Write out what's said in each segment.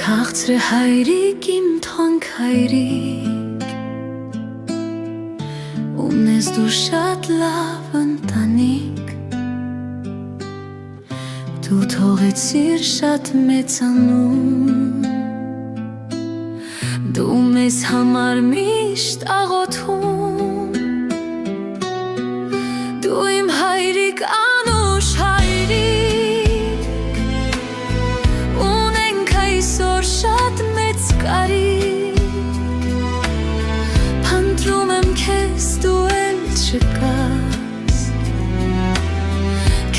Քաղցր հայրիկ իմ թանկ հայրիկ Ունես դու շատ լավ ընտանիք Դու թողեցիր շատ մեծանում Դու մեզ համար միշտ աղոթում Դու իմ հայրիկ անուշ հայրիկ Ունենք այսօր շատ մեծ կարիք Փնտրում եմ քեզ դու էլ չկաս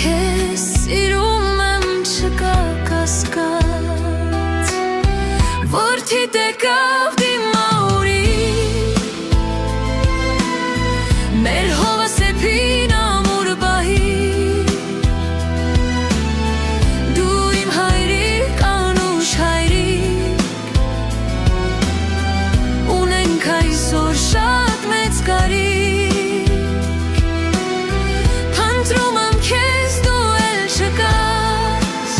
Քեզ սիրում եմ չկա կասկած Որդիդ եկավ դիմաուրի Մեր հովը սեփին ամուր բահի Դու իմ հայրիկ անուշ հայրիկ Ունենք այսօր շատ մեծ կարիք Փնտրում եմ քեզ դու էլ չկաս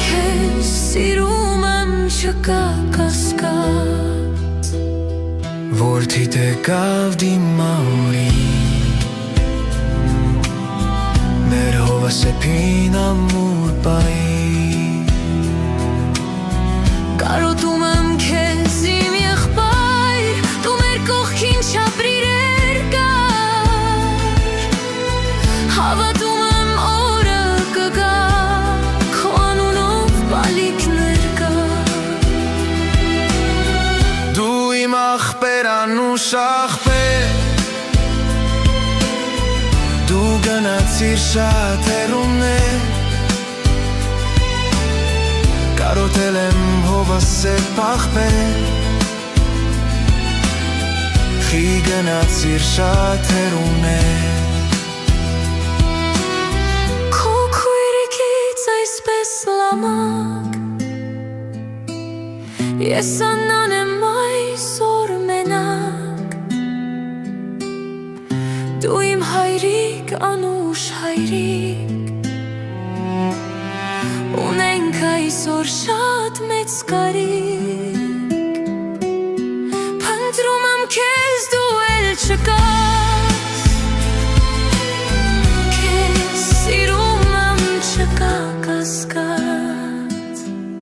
Քեզ սիրում եմ չկա կասկած Որդիդ եկավ դիմաուրի Մեր հովը սեփին ամուր բահի Կարոտում եմ քեզ իմ եղբայր Դու մեր կողքին չապրիր երկար Հավատում եմ օրը կգա Քո անունով բալիկներ կա Դու իմ ախպեր անուշ ախպեր Դու գնացիր շատ հեռուներ Կարոտել եմ հովը սեփ ախպեր Խի գնացիր շատ հեռուներ Քո քույրիկից այսպես լամակ Ես անան եմ այսօր մենակ Դու իմ հայրիկ անուշ հայրիկ Ունենք այսօր շատ մեծ կարիք